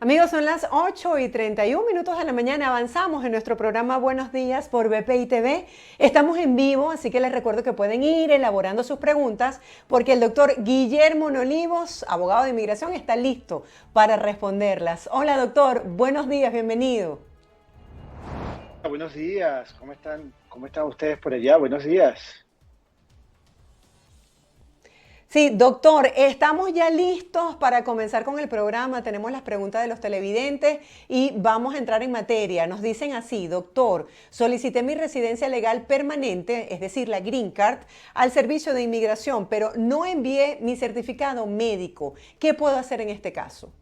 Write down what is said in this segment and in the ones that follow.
Amigos, son las 8:31 de la mañana. Avanzamos en nuestro programa Buenos Días por BPI TV. Estamos en vivo, así que les recuerdo que pueden ir elaborando sus preguntas porque el doctor Guillermo Nolivos, abogado de inmigración, está listo para responderlas. Hola, doctor. Buenos días. Bienvenido. Buenos días. ¿Cómo están? ¿Cómo están ustedes por allá? Buenos días. Sí, doctor, estamos ya listos para comenzar con el programa. Tenemos las preguntas de los televidentes y vamos a entrar en materia. Nos dicen así: doctor, solicité mi residencia legal permanente, es decir, la Green Card, al servicio de inmigración, pero no envié mi certificado médico. ¿Qué puedo hacer en este caso?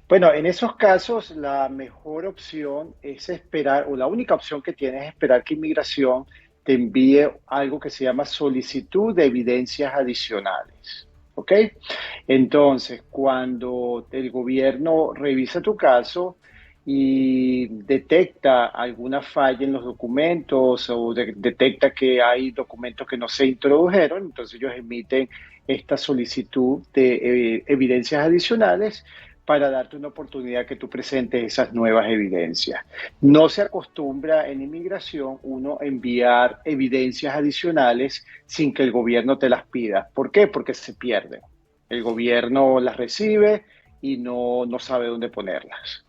Bueno, en esos casos la mejor opción es esperar, o la única opción que tienes es esperar que inmigración te envíe algo que se llama solicitud de evidencias adicionales. ¿Ok? Entonces, cuando el gobierno revisa tu caso y detecta alguna falla en los documentos o detecta que hay documentos que no se introdujeron, entonces ellos emiten esta solicitud de evidencias adicionales para darte una oportunidad que tú presentes esas nuevas evidencias. No se acostumbra en inmigración uno enviar evidencias adicionales sin que el gobierno te las pida. ¿Por qué? Porque se pierden. El gobierno las recibe y no sabe dónde ponerlas.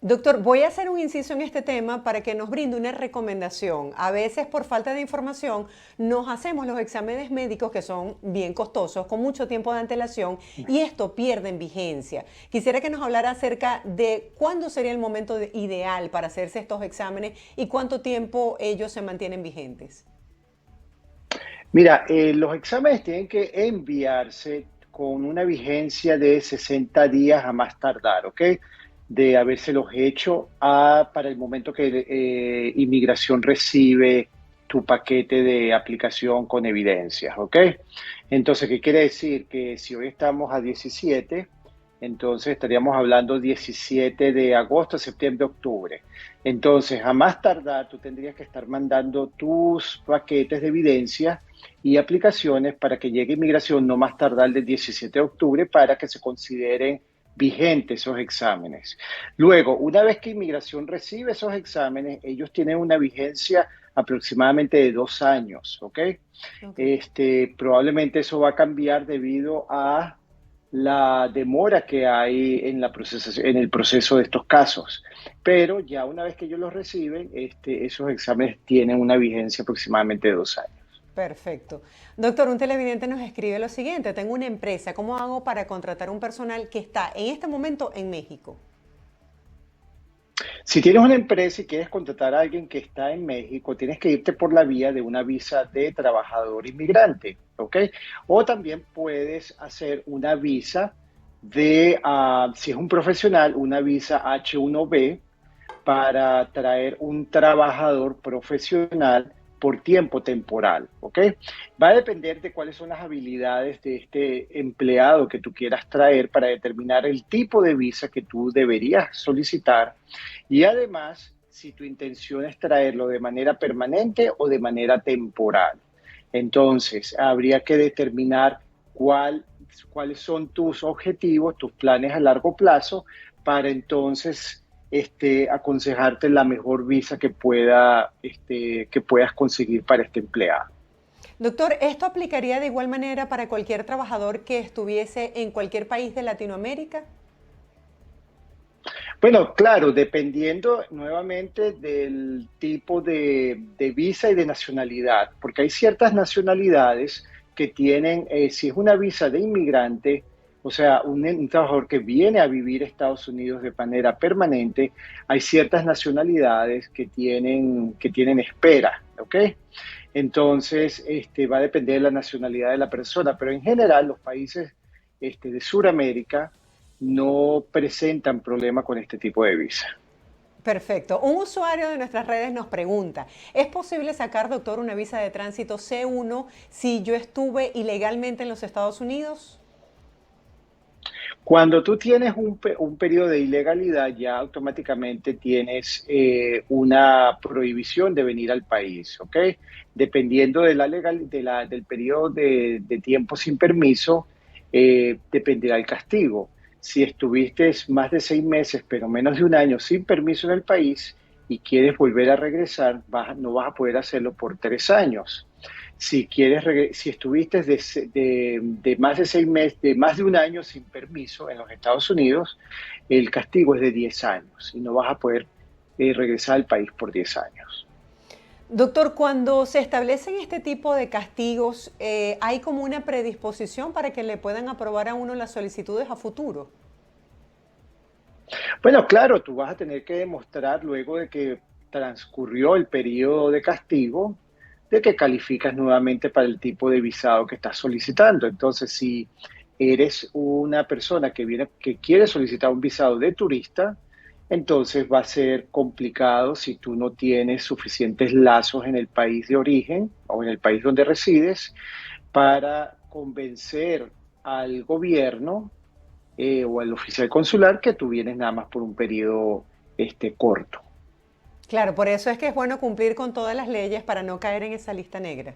Doctor, voy a hacer un inciso en este tema para que nos brinde una recomendación. A veces, por falta de información, nos hacemos los exámenes médicos que son bien costosos, con mucho tiempo de antelación, y esto pierde en vigencia. Quisiera que nos hablara acerca de cuándo sería el momento ideal para hacerse estos exámenes y cuánto tiempo ellos se mantienen vigentes. Mira, los exámenes tienen que enviarse con una vigencia de 60 días a más tardar, ¿ok? De habérselos hecho para el momento que inmigración recibe tu paquete de aplicación con evidencias, ¿ok? Entonces, ¿qué quiere decir? Que si hoy estamos a 17, entonces estaríamos hablando 17 de agosto, septiembre, octubre. Entonces, a más tardar, tú tendrías que estar mandando tus paquetes de evidencia y aplicaciones para que llegue inmigración no más tardar del 17 de octubre para que se consideren vigentes esos exámenes. Luego, una vez que inmigración recibe esos exámenes, ellos tienen una vigencia aproximadamente de 2 años, ¿ok? Okay. Probablemente eso va a cambiar debido a la demora que hay en el proceso de estos casos. Pero ya una vez que ellos los reciben, esos exámenes tienen una vigencia aproximadamente de 2 años. Perfecto. Doctor, un televidente nos escribe lo siguiente: tengo una empresa, ¿cómo hago para contratar un personal que está en este momento en México? Si tienes una empresa y quieres contratar a alguien que está en México, tienes que irte por la vía de una visa de trabajador inmigrante, ¿ok? O también puedes hacer una visa si es un profesional, una visa H1B para traer un trabajador profesional por tiempo temporal, ¿ok? Va a depender de cuáles son las habilidades de este empleado que tú quieras traer para determinar el tipo de visa que tú deberías solicitar y además si tu intención es traerlo de manera permanente o de manera temporal. Entonces, habría que determinar cuáles son tus objetivos, tus planes a largo plazo, para entonces aconsejarte la mejor visa que puedas conseguir para este empleado. Doctor, ¿esto aplicaría de igual manera para cualquier trabajador que estuviese en cualquier país de Latinoamérica? Bueno, claro, dependiendo nuevamente del tipo de visa y de nacionalidad, porque hay ciertas nacionalidades que tienen, si es una visa de inmigrante, o sea, un trabajador que viene a vivir a Estados Unidos de manera permanente, hay ciertas nacionalidades que tienen espera, ¿ok? Entonces, va a depender de la nacionalidad de la persona, pero en general los países de Sudamérica no presentan problema con este tipo de visa. Perfecto. Un usuario de nuestras redes nos pregunta: ¿es posible sacar, doctor, una visa de tránsito C1 si yo estuve ilegalmente en los Estados Unidos? Cuando tú tienes un periodo de ilegalidad, ya automáticamente tienes una prohibición de venir al país, ¿ok? Dependiendo del periodo de tiempo sin permiso, dependerá el castigo. si estuviste más de 6 meses, pero menos de un año sin permiso en el país y quieres volver a regresar, no vas a poder hacerlo por 3 años. Si estuviste de más de 6 meses, de más de un año sin permiso en los Estados Unidos, el castigo es de 10 años y no vas a poder regresar al país por 10 años. Doctor, cuando se establecen este tipo de castigos, ¿hay como una predisposición para que le puedan aprobar a uno las solicitudes a futuro? Bueno, claro, tú vas a tener que demostrar luego de que transcurrió el periodo de castigo, de que calificas nuevamente para el tipo de visado que estás solicitando. Entonces, si eres una persona que quiere solicitar un visado de turista, entonces va a ser complicado si tú no tienes suficientes lazos en el país de origen o en el país donde resides para convencer al gobierno o al oficial consular que tú vienes nada más por un periodo corto. Claro, por eso es que es bueno cumplir con todas las leyes para no caer en esa lista negra.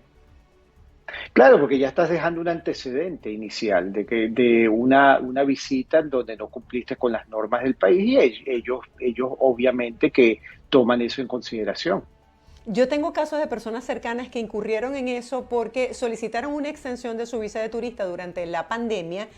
Claro, porque ya estás dejando un antecedente inicial de una visita en donde no cumpliste con las normas del país y ellos obviamente que toman eso en consideración. Yo tengo casos de personas cercanas que incurrieron en eso porque solicitaron una extensión de su visa de turista durante la pandemia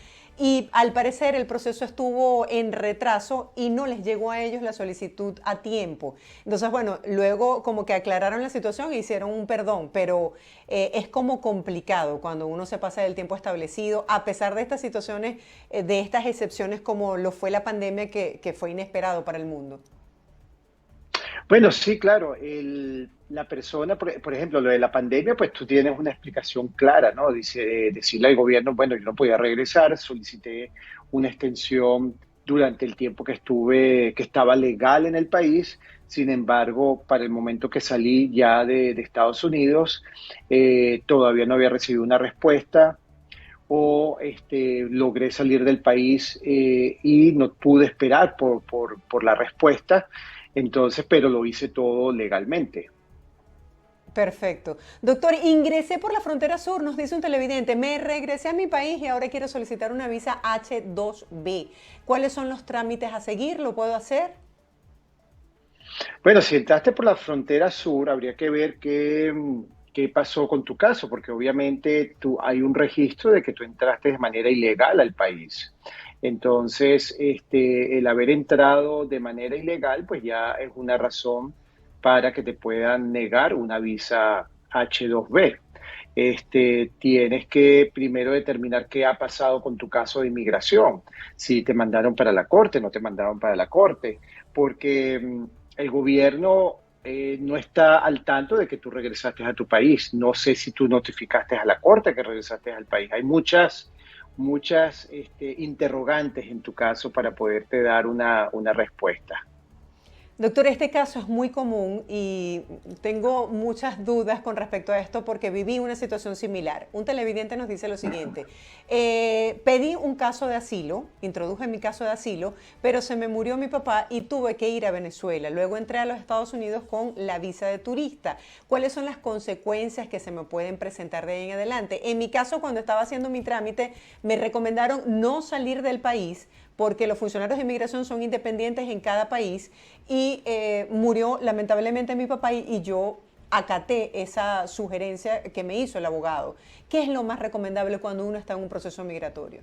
y al parecer el proceso estuvo en retraso y no les llegó a ellos la solicitud a tiempo. Entonces, bueno, luego como que aclararon la situación e hicieron un perdón, pero es como complicado cuando uno se pasa del tiempo establecido, a pesar de estas situaciones, de estas excepciones como lo fue la pandemia que fue inesperado para el mundo. Bueno, sí, claro. La persona, por ejemplo, lo de la pandemia, pues tú tienes una explicación clara, ¿no? Decirle al gobierno, bueno, yo no podía regresar, solicité una extensión durante el tiempo que estaba legal en el país. Sin embargo, para el momento que salí ya de Estados Unidos, todavía no había recibido una respuesta o logré salir del país y no pude esperar por la respuesta. Entonces, pero lo hice todo legalmente. Perfecto. Doctor, ingresé por la frontera sur, nos dice un televidente, me regresé a mi país y ahora quiero solicitar una visa H2B. ¿Cuáles son los trámites a seguir? ¿Lo puedo hacer? Bueno, si entraste por la frontera sur, habría que ver qué pasó con tu caso, porque obviamente hay un registro de que tú entraste de manera ilegal al país. Entonces, el haber entrado de manera ilegal, pues ya es una razón para que te puedan negar una visa H2B. Tienes que primero determinar qué ha pasado con tu caso de inmigración, si te mandaron para la corte, no te mandaron para la corte, porque el gobierno no está al tanto de que tú regresaste a tu país. No sé si tú notificaste a la corte que regresaste al país. Hay muchas interrogantes en tu caso para poderte dar una respuesta. Doctor, este caso es muy común y tengo muchas dudas con respecto a esto porque viví una situación similar. Un televidente nos dice lo siguiente, pedí un caso de asilo, introduje mi caso de asilo, pero se me murió mi papá y tuve que ir a Venezuela. Luego entré a los Estados Unidos con la visa de turista. ¿Cuáles son las consecuencias que se me pueden presentar de ahí en adelante? En mi caso, cuando estaba haciendo mi trámite, me recomendaron no salir del país porque los funcionarios de inmigración son independientes en cada país y murió lamentablemente mi papá y yo acaté esa sugerencia que me hizo el abogado. ¿Qué es lo más recomendable cuando uno está en un proceso migratorio?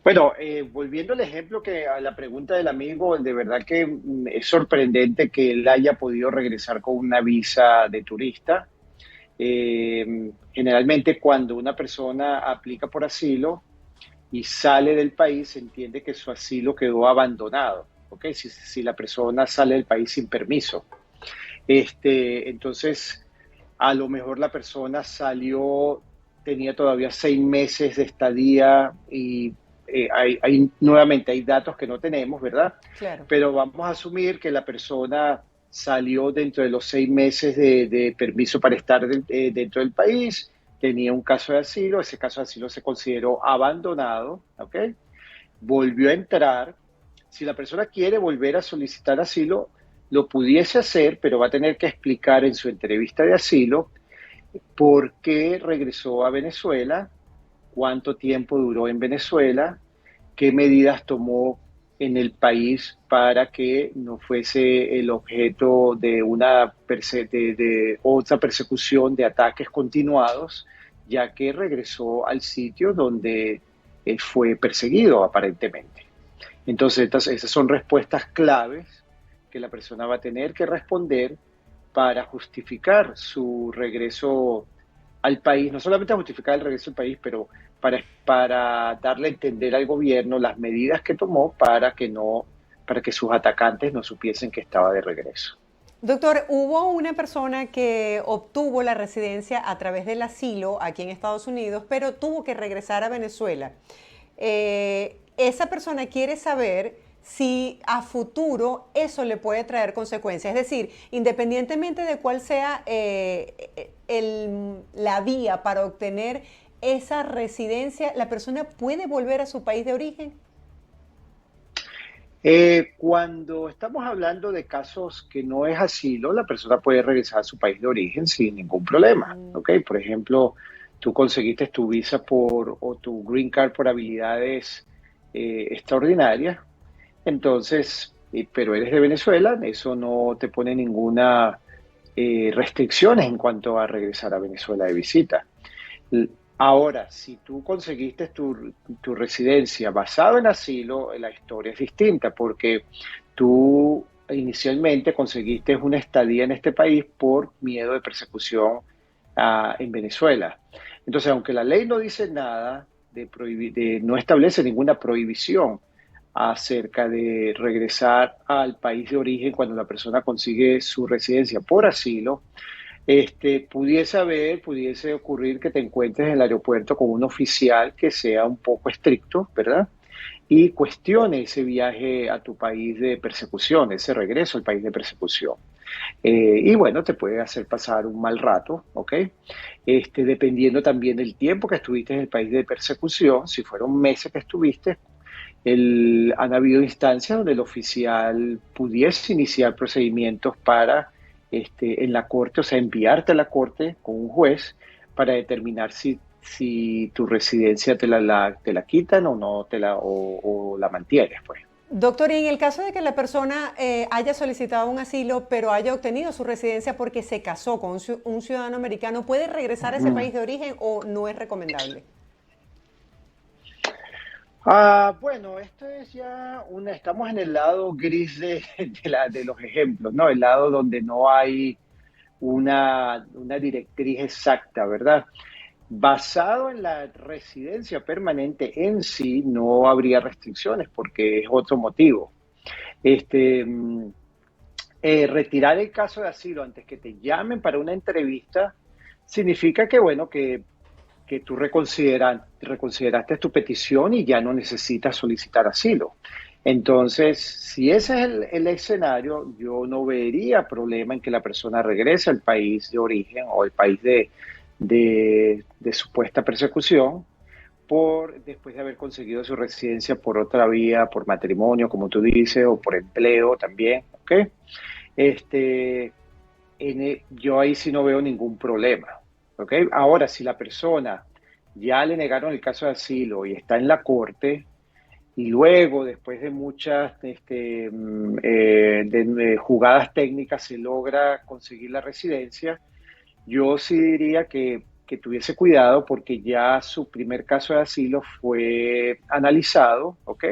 Bueno, volviendo al ejemplo a la pregunta del amigo, de verdad que es sorprendente que él haya podido regresar con una visa de turista. Generalmente cuando una persona aplica por asilo, y sale del país, se entiende que su asilo quedó abandonado, ¿ok? Si la persona sale del país sin permiso. Entonces, a lo mejor la persona salió, tenía todavía 6 meses de estadía y nuevamente hay datos que no tenemos, ¿verdad? Claro. Pero vamos a asumir que la persona salió dentro de los 6 meses de permiso para estar dentro del país, tenía un caso de asilo, ese caso de asilo se consideró abandonado, ¿ok? Volvió a entrar. Si la persona quiere volver a solicitar asilo, lo pudiese hacer, pero va a tener que explicar en su entrevista de asilo por qué regresó a Venezuela, cuánto tiempo duró en Venezuela, qué medidas tomó en el país para que no fuese el objeto de de otra persecución, de ataques continuados, ya que regresó al sitio donde fue perseguido aparentemente. Entonces, esas son respuestas claves que la persona va a tener que responder para justificar su regreso al país, no solamente justificar el regreso al país, pero para darle a entender al gobierno las medidas que tomó para que sus atacantes no supiesen que estaba de regreso. Doctor, hubo una persona que obtuvo la residencia a través del asilo aquí en Estados Unidos, pero tuvo que regresar a Venezuela. Esa persona quiere saber si a futuro eso le puede traer consecuencias. Es decir, independientemente de cuál sea la vía para obtener esa residencia, ¿la persona puede volver a su país de origen? Cuando estamos hablando de casos que no es asilo, la persona puede regresar a su país de origen sin ningún problema, ¿ok? Por ejemplo, tú conseguiste tu visa o tu green card por habilidades extraordinarias, entonces, pero eres de Venezuela, eso no te pone ninguna restricciones en cuanto a regresar a Venezuela de visita. Ahora, si tú conseguiste tu residencia basado en asilo, la historia es distinta porque tú inicialmente conseguiste una estadía en este país por miedo de persecución en Venezuela. Entonces, aunque la ley no dice nada no establece ninguna prohibición acerca de regresar al país de origen cuando la persona consigue su residencia por asilo, pudiese ocurrir que te encuentres en el aeropuerto con un oficial que sea un poco estricto, ¿verdad? Y cuestione ese viaje a tu país de persecución, ese regreso al país de persecución. Y bueno, te puede hacer pasar un mal rato, ¿ok? Dependiendo también del tiempo que estuviste en el país de persecución, si fueron meses que estuviste, han habido instancias donde el oficial pudiese iniciar procedimientos en la corte, o sea, enviarte a la corte con un juez para determinar si tu residencia te la quitan o no o la mantienes, pues. Doctor, y en el caso de que la persona haya solicitado un asilo, pero haya obtenido su residencia porque se casó con un ciudadano americano, ¿puede regresar a ese país de origen o no es recomendable? Bueno, esto es ya estamos en el lado gris de los ejemplos, ¿no? El lado donde no hay una directriz exacta, ¿verdad? Basado en la residencia permanente en sí, no habría restricciones porque es otro motivo. Este, mm, Retirar el caso de asilo antes que te llamen para una entrevista significa que, bueno, que tú reconsideraste tu petición y ya no necesitas solicitar asilo. Entonces, si ese es el escenario, yo no vería problema en que la persona regrese al país de origen o al país de supuesta persecución después de haber conseguido su residencia por otra vía, por matrimonio, como tú dices, o por empleo también, ¿ok? Este, yo ahí sí no veo ningún problema. ¿Okay? Ahora, si la persona ya le negaron el caso de asilo y está en la corte, y luego, después de muchas jugadas técnicas, se logra conseguir la residencia, yo sí diría que tuviese cuidado porque ya su primer caso de asilo fue analizado, ¿ok?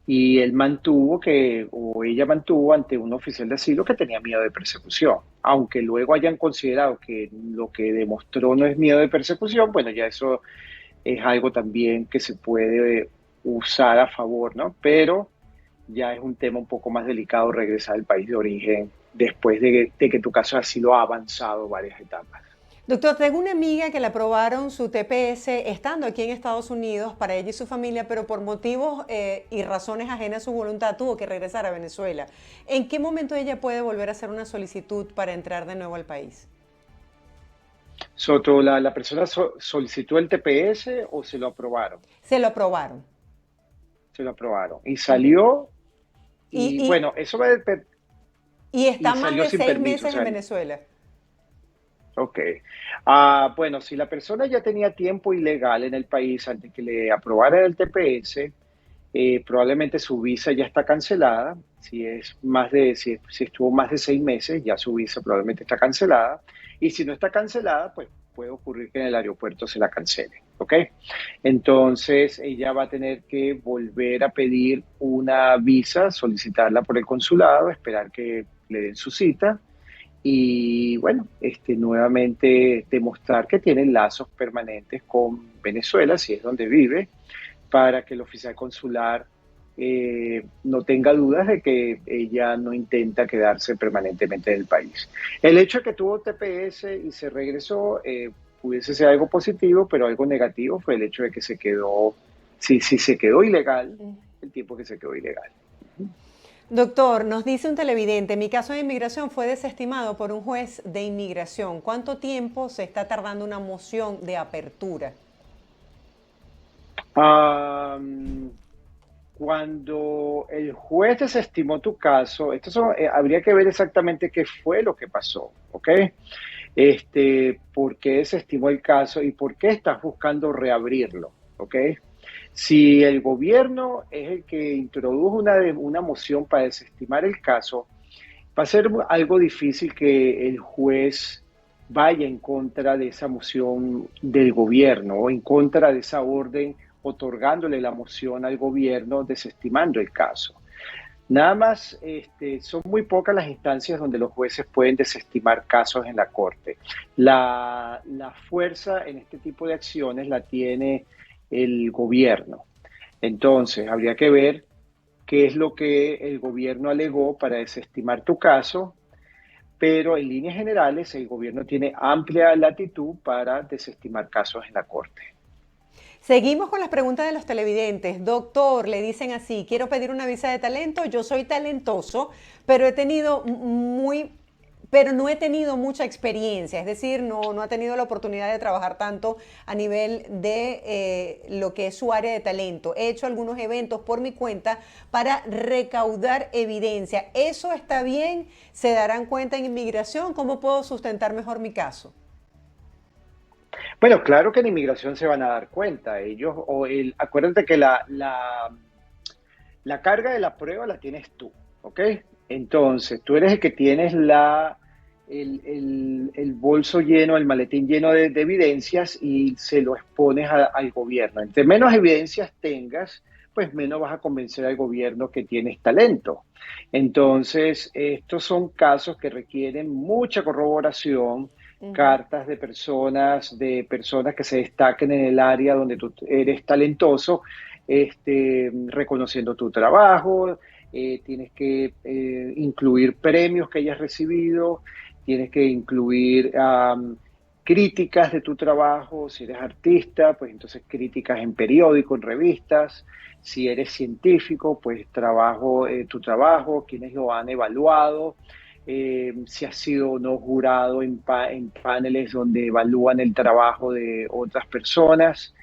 Y o ella mantuvo ante un oficial de asilo que tenía miedo de persecución. Aunque luego hayan considerado que lo que demostró no es miedo de persecución, bueno, ya eso es algo también que se puede usar a favor, ¿no? Pero ya es un tema un poco más delicado regresar al país de origen después de que tu caso de asilo ha avanzado varias etapas. Doctor, tengo una amiga que le aprobaron su TPS estando aquí en Estados Unidos para ella y su familia, pero por motivos y razones ajenas a su voluntad tuvo que regresar a Venezuela. ¿En qué momento ella puede volver a hacer una solicitud para entrar de nuevo al país? Soto, la persona solicitó el TPS o se lo aprobaron. Se lo aprobaron. Se lo aprobaron. Y salió, y Y, bueno, eso va a depender. y está Y más salió de sin 6 permiso, o meses en sea, Venezuela. ok. Bueno, si la persona ya tenía tiempo ilegal en el país antes que le aprobaran el TPS, probablemente su visa ya está cancelada. Si estuvo más de 6 meses, ya su visa probablemente está cancelada. Y si no está cancelada, pues puede ocurrir que en el aeropuerto se la cancele, ¿ok? Entonces ella va a tener que volver a pedir una visa, solicitarla por el consulado, esperar que le den su cita y bueno, nuevamente demostrar que tiene lazos permanentes con Venezuela, si es donde vive, para que el oficial consular no tenga dudas de que ella no intenta quedarse permanentemente en el país. El hecho de que tuvo TPS y se regresó pudiese ser algo positivo, pero algo negativo fue el hecho de que se quedó, si se quedó ilegal, el tiempo que se quedó ilegal. Doctor, nos dice un televidente, mi caso de inmigración fue desestimado por un juez de inmigración. ¿Cuánto tiempo se está tardando una moción de apertura? Cuando el juez desestimó tu caso, habría que ver exactamente qué fue lo que pasó, ¿ok? Por qué desestimó el caso y por qué estás buscando reabrirlo, ¿ok? Si el gobierno es el que introdujo una moción para desestimar el caso, va a ser algo difícil que el juez vaya en contra de esa moción del gobierno o en contra de esa orden otorgándole la moción al gobierno desestimando el caso. Nada más, son muy pocas las instancias donde los jueces pueden desestimar casos en la corte. La fuerza en este tipo de acciones la tiene el gobierno. Entonces, habría que ver qué es lo que el gobierno alegó para desestimar tu caso, pero en líneas generales el gobierno tiene amplia latitud para desestimar casos en la corte. Seguimos con las preguntas de los televidentes. Doctor, le dicen así, quiero pedir una visa de talento, yo soy talentoso, pero no he tenido mucha experiencia, es decir, no he tenido la oportunidad de trabajar tanto a nivel de lo que es su área de talento. He hecho algunos eventos por mi cuenta para recaudar evidencia. ¿Eso está bien? ¿Se darán cuenta en inmigración? ¿Cómo puedo sustentar mejor mi caso? Bueno, claro que en inmigración se van a dar cuenta. Acuérdate que la carga de la prueba la tienes tú, ¿ok? Entonces, tú eres el que tienes el bolso lleno, el maletín lleno de evidencias y se lo expones al gobierno. Entre menos evidencias tengas, pues menos vas a convencer al gobierno que tienes talento. Entonces, estos son casos que requieren mucha corroboración, cartas de personas que se destaquen en el área donde tú eres talentoso, reconociendo tu trabajo, tienes que incluir premios que hayas recibido, tienes que incluir críticas de tu trabajo. Si eres artista, pues entonces críticas en periódicos, en revistas. Si eres científico, pues tu trabajo, quienes lo han evaluado. Si has sido o no jurado en paneles donde evalúan el trabajo de otras personas.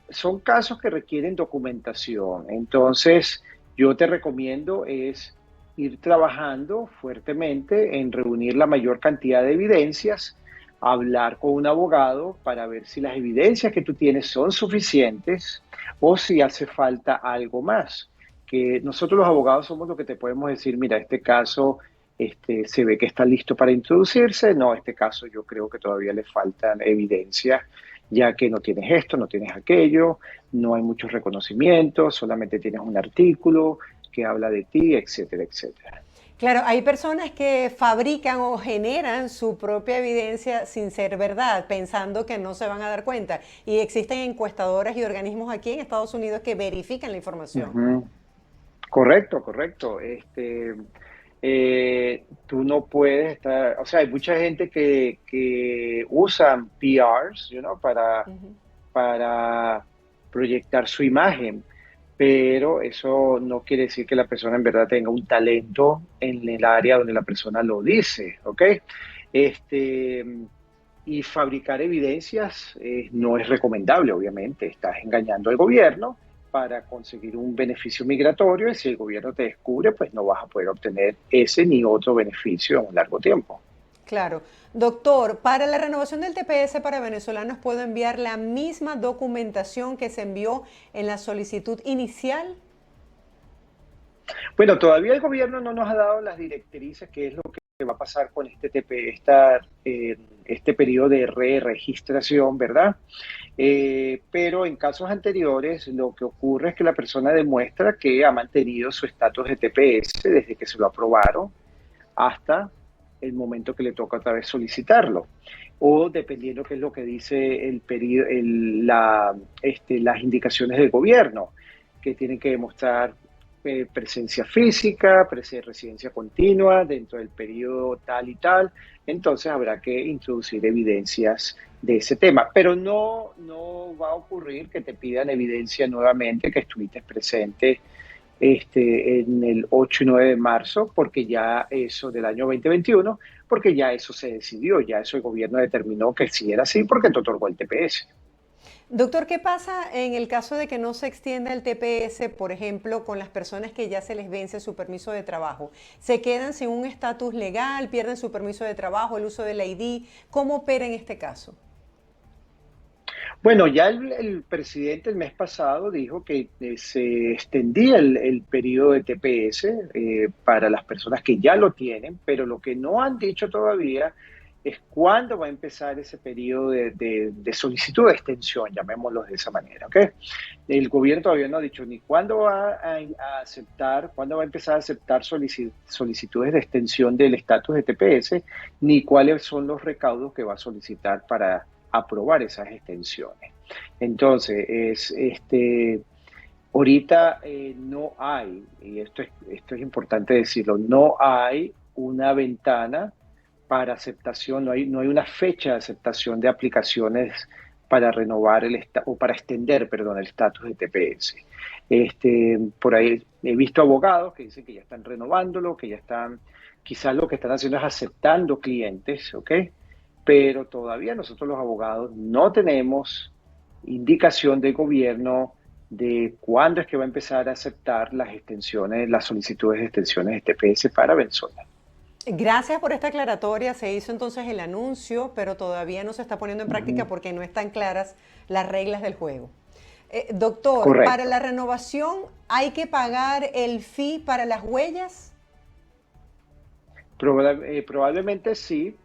Son casos que requieren documentación. Entonces, yo te recomiendo es ir trabajando fuertemente en reunir la mayor cantidad de evidencias, hablar con un abogado para ver si las evidencias que tú tienes son suficientes o si hace falta algo más. Que nosotros los abogados somos los que te podemos decir, mira, este caso se ve que está listo para introducirse, no, este caso yo creo que todavía le faltan evidencias, ya que no tienes esto, no tienes aquello, no hay muchos reconocimientos, solamente tienes un artículo que habla de ti, etcétera, etcétera. Claro, hay personas que fabrican o generan su propia evidencia sin ser verdad, pensando que no se van a dar cuenta. Y existen encuestadoras y organismos aquí en Estados Unidos que verifican la información. Uh-huh. Correcto, correcto. Tú no puedes estar, o sea, hay mucha gente que usan PRs, para proyectar su imagen, pero eso no quiere decir que la persona en verdad tenga un talento en el área donde la persona lo dice, ¿ok? Y fabricar evidencias no es recomendable, obviamente. Estás engañando al gobierno para conseguir un beneficio migratorio y si el gobierno te descubre, pues no vas a poder obtener ese ni otro beneficio en un largo tiempo. Claro. Doctor, para la renovación del TPS para venezolanos, ¿puedo enviar la misma documentación que se envió en la solicitud inicial? Bueno, todavía el gobierno no nos ha dado las directrices, qué es lo que va a pasar con este este periodo de re-registración, ¿verdad? Pero en casos anteriores lo que ocurre es que la persona demuestra que ha mantenido su estatus de TPS desde que se lo aprobaron hasta el momento que le toca otra vez solicitarlo. O dependiendo qué es lo que dice el periodo, las indicaciones del gobierno, que tienen que demostrar presencia física, residencia continua dentro del periodo tal y tal. Entonces habrá que introducir evidencias de ese tema. Pero no va a ocurrir que te pidan evidencia nuevamente que estuviste presente en el 8 y 9 de marzo, porque ya eso del año 2021, porque ya eso se decidió, ya eso el gobierno determinó que sí era así porque te otorgó el TPS. Doctor, ¿qué pasa en el caso de que no se extienda el TPS, por ejemplo, con las personas que ya se les vence su permiso de trabajo? ¿Se quedan sin un estatus legal, pierden su permiso de trabajo, el uso del ID? ¿Cómo opera en este caso? Bueno, ya el presidente el mes pasado dijo que se extendía el periodo de TPS para las personas que ya lo tienen, pero lo que no han dicho todavía es cuándo va a empezar ese periodo de solicitud de extensión, llamémoslo de esa manera, ¿ok? El gobierno todavía no ha dicho ni cuándo va a aceptar, cuándo va a empezar a aceptar solicitudes de extensión del estatus de TPS, ni cuáles son los recaudos que va a solicitar para aprobar esas extensiones. Entonces, ahorita no hay, y esto es importante decirlo, no hay una ventana para aceptación, no hay una fecha de aceptación de aplicaciones para renovar o para extender, perdón, el estatus de TPS. Por ahí he visto abogados que dicen que ya están renovándolo, que ya están, quizás lo que están haciendo es aceptando clientes, ¿ok? Pero todavía nosotros los abogados no tenemos indicación del gobierno de cuándo es que va a empezar a aceptar las extensiones, las solicitudes de extensiones de TPS para Venezuela. Gracias por esta aclaratoria. Se hizo entonces el anuncio, pero todavía no se está poniendo en práctica Ujú. porque no están claras las reglas del juego. Doctor, para Correcto. la renovación, ¿hay que pagar el fee para las huellas? Probablemente sí,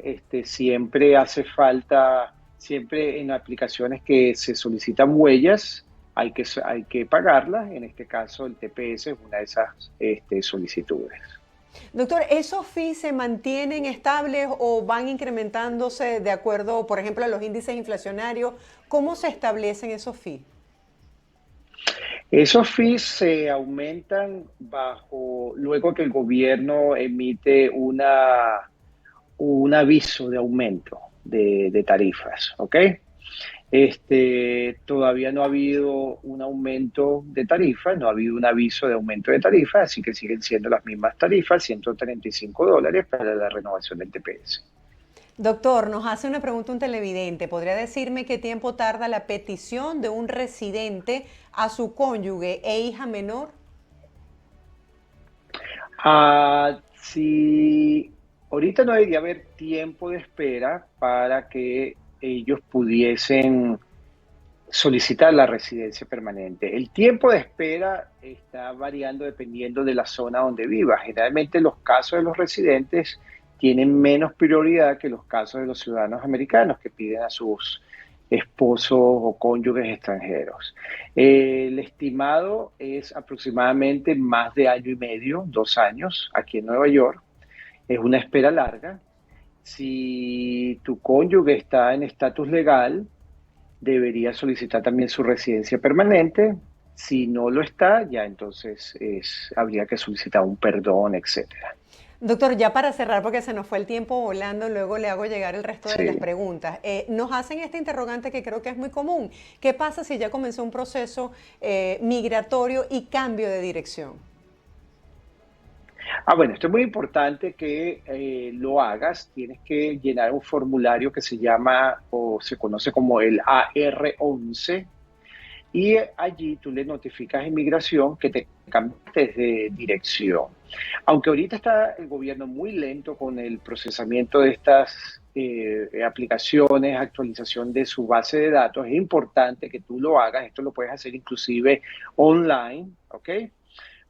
siempre hace falta, siempre en aplicaciones que se solicitan huellas, hay que pagarlas. En este caso, el TPS es una de esas solicitudes. Doctor, ¿esos fees se mantienen estables o van incrementándose de acuerdo, por ejemplo, a los índices inflacionarios? ¿Cómo se establecen esos fees? Esos fees se aumentan luego que el gobierno emite un aviso de aumento de tarifas, ¿ok? Todavía no ha habido un aumento de tarifas, no ha habido un aviso de aumento de tarifas, así que siguen siendo las mismas tarifas, $135 para la renovación del TPS. Doctor, nos hace una pregunta un televidente. ¿Podría decirme qué tiempo tarda la petición de un residente a su cónyuge e hija menor? Si ahorita no debería haber tiempo de espera para que ellos pudiesen solicitar la residencia permanente. El tiempo de espera está variando dependiendo de la zona donde viva. Generalmente los casos de los residentes tienen menos prioridad que los casos de los ciudadanos americanos que piden a sus esposos o cónyuges extranjeros. El estimado es aproximadamente más de año y medio, 2 años, aquí en Nueva York. Es una espera larga. Si tu cónyuge está en estatus legal, debería solicitar también su residencia permanente. Si no lo está, ya entonces habría que solicitar un perdón, etcétera. Doctor, ya para cerrar, porque se nos fue el tiempo volando, luego le hago llegar el resto de las Sí. preguntas. Nos hacen este interrogante que creo que es muy común. ¿Qué pasa si ya comenzó un proceso migratorio y cambio de dirección? Bueno, esto es muy importante que lo hagas. Tienes que llenar un formulario que se llama o se conoce como el AR11. y allí tú le notificas a inmigración que te cambiaste de dirección. Aunque ahorita está el gobierno muy lento con el procesamiento de estas aplicaciones, actualización de su base de datos, es importante que tú lo hagas. Esto lo puedes hacer inclusive online, ¿ok?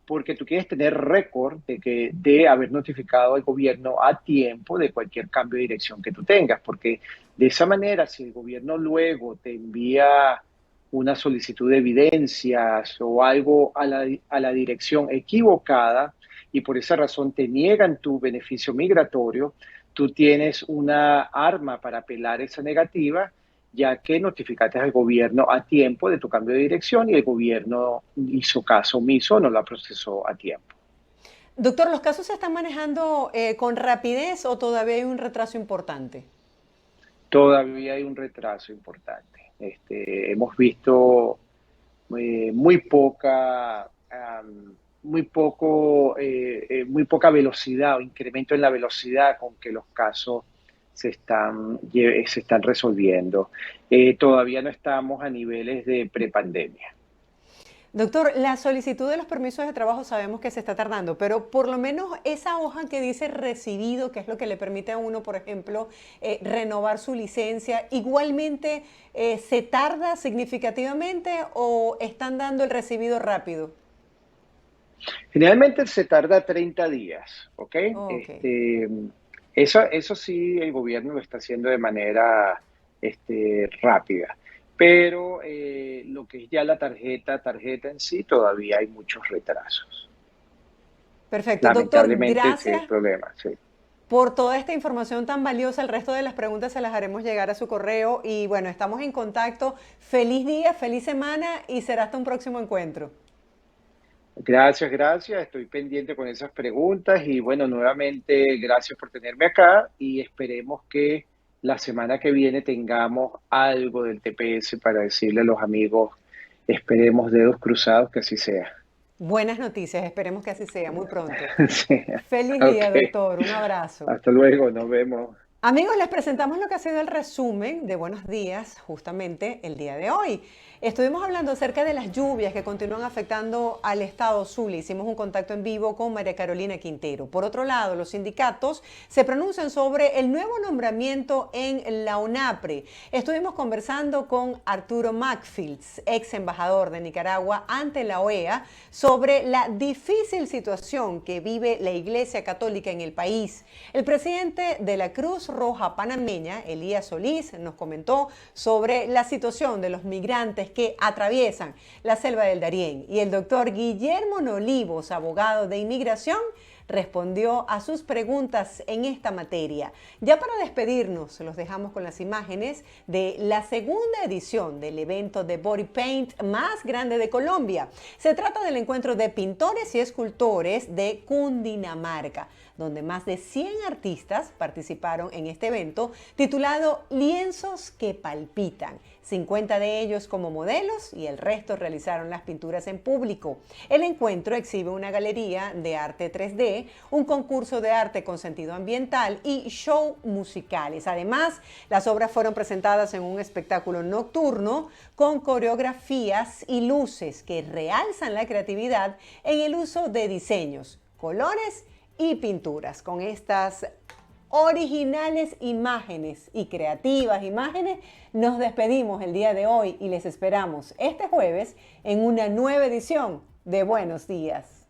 Porque tú quieres tener récord de haber notificado al gobierno a tiempo de cualquier cambio de dirección que tú tengas, porque de esa manera, si el gobierno luego te envía una solicitud de evidencias o algo a la dirección equivocada y por esa razón te niegan tu beneficio migratorio, tú tienes una arma para apelar esa negativa, ya que notificaste al gobierno a tiempo de tu cambio de dirección y el gobierno hizo caso omiso, no la procesó a tiempo. Doctor, ¿los casos se están manejando con rapidez o todavía hay un retraso importante? Todavía hay un retraso importante. Hemos visto muy poca, muy poca velocidad o incremento en la velocidad con que los casos se están resolviendo. Todavía no estamos a niveles de prepandemia. Doctor, la solicitud de los permisos de trabajo sabemos que se está tardando, pero por lo menos esa hoja que dice recibido, que es lo que le permite a uno, por ejemplo, renovar su licencia, igualmente ¿se tarda significativamente o están dando el recibido rápido? Generalmente se tarda 30 días, ¿ok? Ok. Eso sí, el gobierno lo está haciendo de manera rápida, pero lo que es ya la tarjeta en sí, todavía hay muchos retrasos. Perfecto. Doctor, Lamentablemente, sí hay gracias problemas, sí. por toda esta información tan valiosa. El resto de las preguntas se las haremos llegar a su correo y bueno, estamos en contacto. Feliz día, feliz semana y será hasta un próximo encuentro. Gracias, gracias. Estoy pendiente con esas preguntas y bueno, nuevamente gracias por tenerme acá y esperemos que la semana que viene tengamos algo del TPS para decirle a los amigos, esperemos dedos cruzados que así sea. Buenas noticias, esperemos que así sea muy pronto. Sí. Feliz Ok, día, doctor. Un abrazo. hasta luego, nos vemos. Amigos, les presentamos lo que ha sido el resumen de Buenos Días justamente el día de hoy. Estuvimos hablando acerca de las lluvias que continúan afectando al estado Zulia. Hicimos un contacto en vivo con María Carolina Quintero. Por otro lado, los sindicatos se pronuncian sobre el nuevo nombramiento en la UNAPRE. Estuvimos conversando con Arturo Macfields, ex embajador de Nicaragua ante la OEA, sobre la difícil situación que vive la Iglesia Católica en el país. El presidente de la Cruz Roja panameña, Elías Solís, nos comentó sobre la situación de los migrantes que atraviesan la selva del Darién. Y el doctor Guillermo Nolivos, abogado de inmigración, respondió a sus preguntas en esta materia. Ya para despedirnos, los dejamos con las imágenes de la segunda edición del evento de Body Paint más grande de Colombia. Se trata del encuentro de pintores y escultores de Cundinamarca, donde más de 100 artistas participaron en este evento titulado Lienzos que palpitan. 50 de ellos como modelos y el resto realizaron las pinturas en público. El encuentro exhibe una galería de arte 3D, un concurso de arte con sentido ambiental y show musicales. Además, las obras fueron presentadas en un espectáculo nocturno con coreografías y luces que realzan la creatividad en el uso de diseños, colores y pinturas. Con estas originales imágenes y creativas imágenes, nos despedimos el día de hoy y les esperamos este jueves en una nueva edición de Buenos Días.